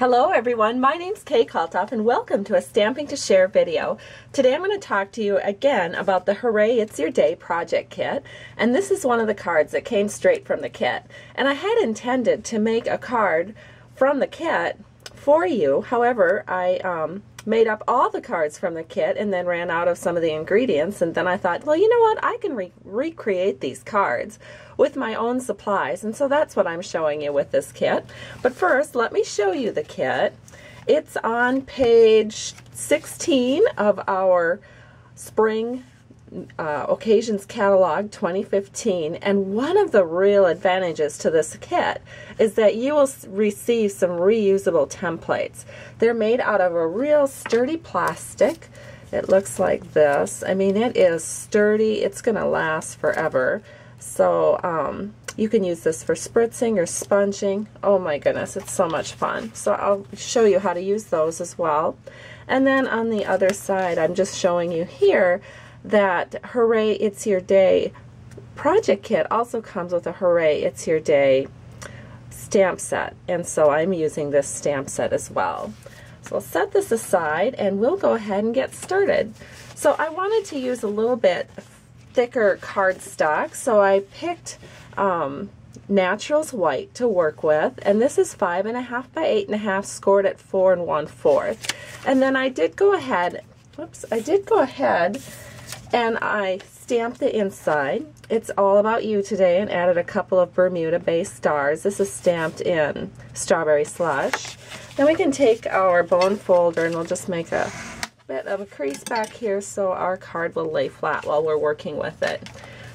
Hello everyone, my name's Kalthoff and welcome to a Stamping to Share video. Today I'm going to talk to you again about the Hooray It's Your Day project kit, and this is one of the cards that came straight from the kit. And I had intended to make a card from the kit for you, however I made up all the cards from the kit and then ran out of some of the ingredients, and then I thought, well, you know what, I can recreate these cards with my own supplies, and so that's what I'm showing you with this kit. But first, let me show you the kit. It's on page 16 of our Spring Occasions Catalog 2015, and one of the real advantages to this kit is that you will receive some reusable templates. They're made out of a real sturdy plastic. It looks like this. I mean, it is sturdy. It's going to last forever. So you can use this for spritzing or sponging. Oh my goodness, it's so much fun. So I'll show you how to use those as well. And then on the other side, I'm just showing you here that Hooray It's Your Day project kit also comes with a Hooray It's Your Day stamp set, and so I'm using this stamp set as well. So I'll set this aside and we'll go ahead and get started. So I wanted to use a little bit thicker cardstock, so I picked Naturals White to work with, and this is 5.5 by 8.5 scored at 4 1/4. And then I did go ahead and I stamped the inside. It's All About You Today, and added a couple of Bermuda-based stars. This is stamped in Strawberry Slush. Then we can take our bone folder and we'll just make a bit of a crease back here so our card will lay flat while we're working with it.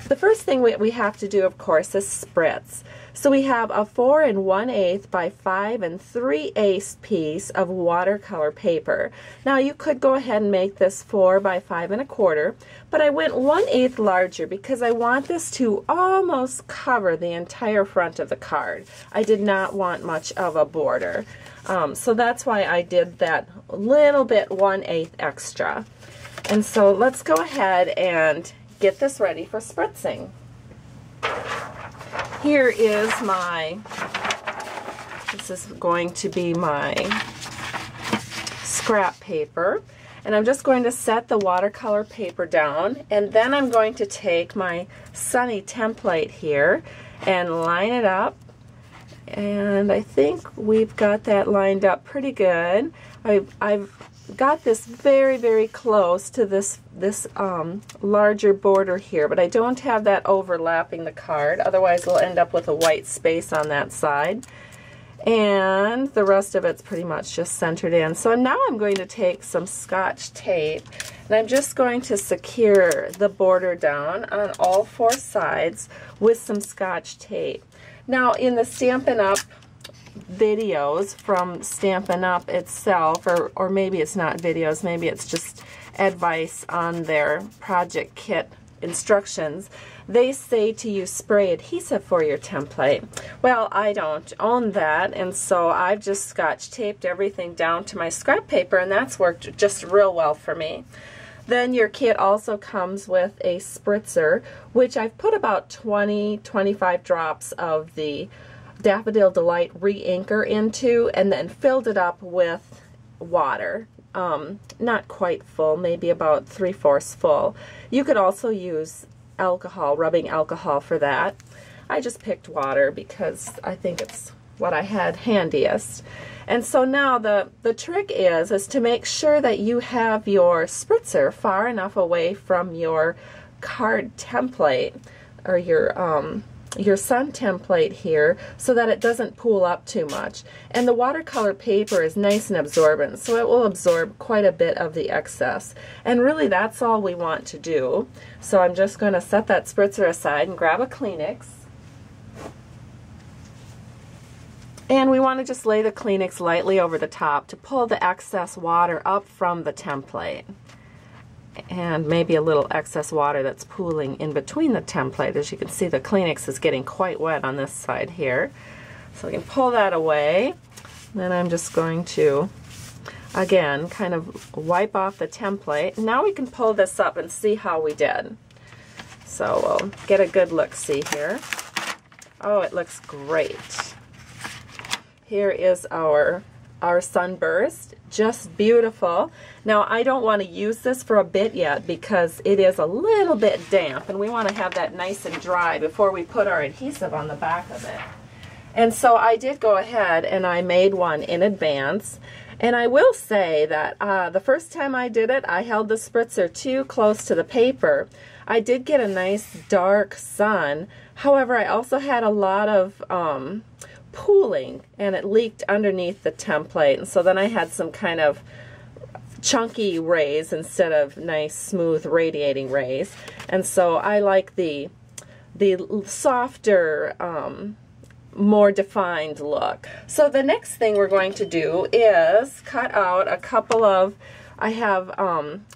The first thing we have to do, of course, is spritz. So we have a 4 1/8 by 5 3/8 piece of watercolor paper. Now you could go ahead and make this 4 by 5 1/4, but I went 1/8 larger because I want this to almost cover the entire front of the card. I did not want much of a border. So that's why I did that little bit 1/8 extra. And so let's go ahead and get this ready for spritzing. Here is this is going to be my scrap paper, and I'm just going to set the watercolor paper down, and then I'm going to take my Sunny template here and line it up, and I think we've got that lined up pretty good. I've got this very close to this larger border here, but I don't have that overlapping the card, otherwise we'll end up with a white space on that side, and the rest of it's pretty much just centered in. So now I'm going to take some Scotch tape and I'm just going to secure the border down on all 4 sides with some Scotch tape. Now in the Stampin' Up! Videos from Stampin' Up! Itself, or maybe it's not videos, maybe it's just advice on their project kit instructions, they say to use spray adhesive for your template. Well, I don't own that, and so I've just Scotch taped everything down to my scrap paper, and that's worked just real well for me. Then your kit also comes with a spritzer, which I've put about 20-25 drops of the Daffodil Delight re-inker into, and then filled it up with water. Not quite full, maybe about 3/4 full. You could also use alcohol, rubbing alcohol for that. I just picked water because I think it's what I had handiest. And so now the trick is to make sure that you have your spritzer far enough away from your card template, or your sun template here, so that it doesn't pool up too much. And the watercolor paper is nice and absorbent, so it will absorb quite a bit of the excess. And really that's all we want to do. So I'm just going to set that spritzer aside and grab a Kleenex. And we want to just lay the Kleenex lightly over the top to pull the excess water up from the template. And maybe a little excess water that's pooling in between the template. As you can see, the Kleenex is getting quite wet on this side here. So we can pull that away. Then I'm just going to, again, kind of wipe off the template. Now we can pull this up and see how we did. So we'll get a good look-see here. Oh, it looks great. Here is our our Sunburst. Just beautiful. Now I don't want to use this for a bit yet because it is a little bit damp and we want to have that nice and dry before we put our adhesive on the back of it. And so I did go ahead and I made one in advance. And I will say that the first time I did it, I held the spritzer too close to the paper. I did get a nice dark sun. However, I also had a lot of pooling and it leaked underneath the template. And so then I had some kind of chunky rays instead of nice, smooth, radiating rays. And so I like the softer, more defined look. So the next thing we're going to do is cut out a couple of, I have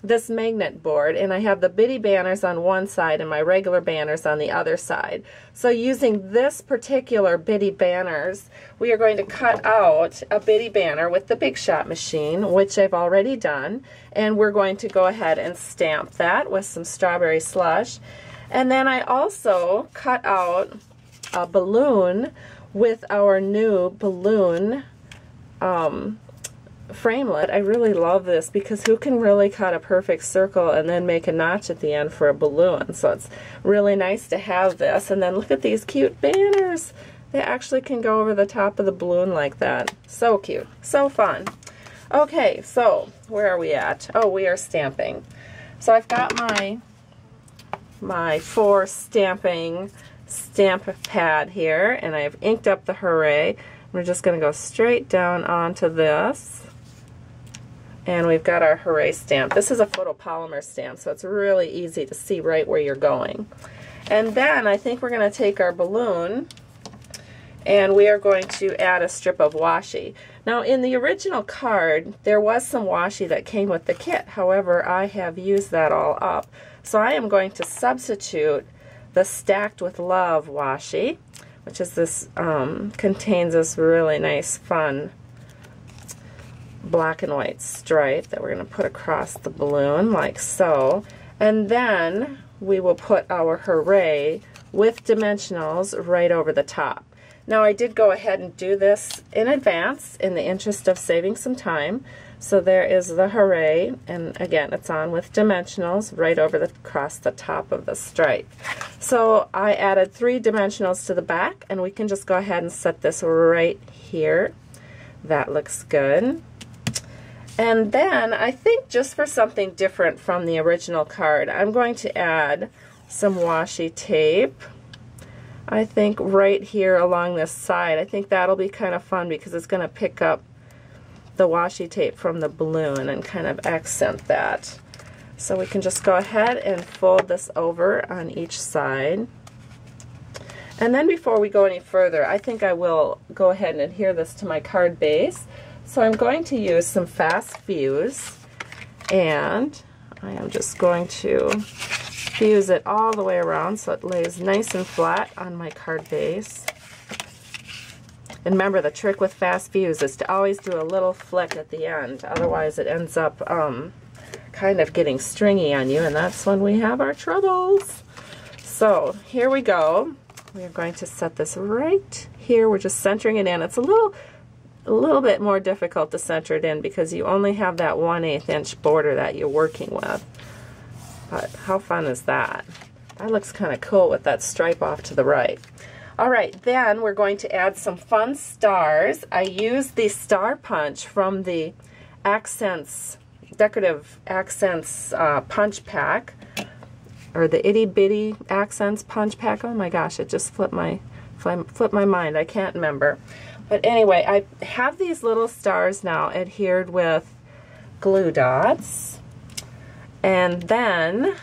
this magnet board and I have the bitty banners on one side and my regular banners on the other side. So using this particular bitty banners, we are going to cut out a bitty banner with the Big Shot machine, which I've already done, and we're going to go ahead and stamp that with some strawberry slush. And then I also cut out a balloon with our new balloon framelit. I really love this because who can really cut a perfect circle and then make a notch at the end for a balloon? So it's really nice to have this. And then look at these cute banners. They actually can go over the top of the balloon like that. So cute. So fun. Okay, so where are we at? Oh, we are stamping. So I've got my 4 stamping stamp pad here, and I've inked up the Hooray. We're just going to go straight down onto this, and we've got our Hooray stamp. This is a photopolymer stamp, so it's really easy to see right where you're going. And then I think we're going to take our balloon and we are going to add a strip of washi. Now in the original card there was some washi that came with the kit, however I have used that all up. So I am going to substitute the Stacked with Love washi, which is this, contains this really nice fun black and white stripe that we're going to put across the balloon like so. And then we will put our Hooray with dimensionals right over the top. Now I did go ahead and do this in advance in the interest of saving some time. So there is the Hooray, and again it's on with dimensionals right over across the top of the stripe. So I added 3 dimensionals to the back, and we can just go ahead and set this right here. That looks good. And then I think just for something different from the original card, I'm going to add some washi tape. I think right here along this side. I think that'll be kind of fun because it's going to pick up the washi tape from the balloon and kind of accent that. So we can just go ahead and fold this over on each side. And then before we go any further, I think I will go ahead and adhere this to my card base. So I'm going to use some fast fuse, and I am just going to fuse it all the way around so it lays nice and flat on my card base. And remember, the trick with fast fuse is to always do a little flick at the end, otherwise it ends up kind of getting stringy on you, and that's when we have our troubles. So here we go. We are going to set this right here. We're just centering it in. It's a little bit more difficult to center it in because you only have that 1/8 inch border that you're working with. But how fun is that? That looks kind of cool with that stripe off to the right. Alright, then we're going to add some fun stars. I used the Star Punch from the Accents, Decorative Accents Punch Pack, or the Itty Bitty Accents Punch Pack. Oh my gosh, it just flipped my mind. I can't remember. But anyway, I have these little stars now adhered with glue dots. And then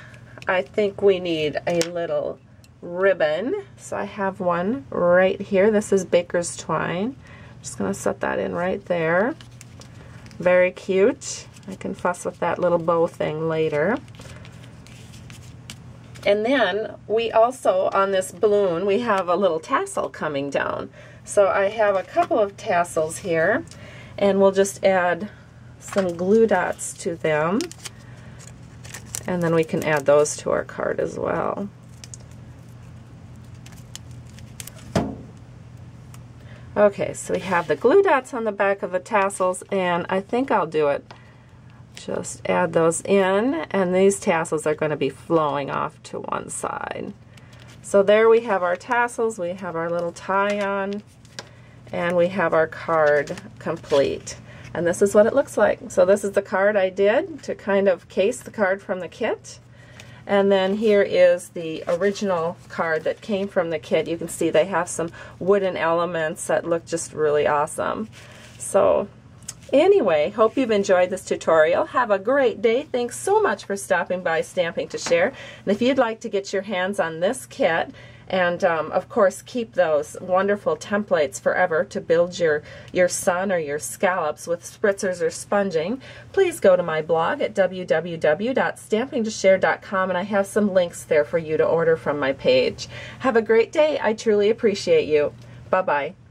I think we need a little ribbon. So I have one right here. This is Baker's Twine. I'm just going to set that in right there. Very cute. I can fuss with that little bow thing later. And then we also, on this balloon, we have a little tassel coming down. So I have a couple of tassels here, and we'll just add some glue dots to them. And then we can add those to our card as well. Okay, so we have the glue dots on the back of the tassels, and I think I'll do it. Just add those in, and these tassels are going to be flowing off to one side. So there we have our tassels, we have our little tie-on, and we have our card complete. And this is what it looks like. So this is the card I did to kind of case the card from the kit. And then here is the original card that came from the kit. You can see they have some wooden elements that look just really awesome. So anyway, hope you've enjoyed this tutorial. Have a great day. Thanks so much for stopping by Stamping to Share. And if you'd like to get your hands on this kit, and of course keep those wonderful templates forever to build your sun or your scallops with spritzers or sponging, please go to my blog at www.stampingtoshare.com, and I have some links there for you to order from my page. Have a great day. I truly appreciate you. Bye-bye.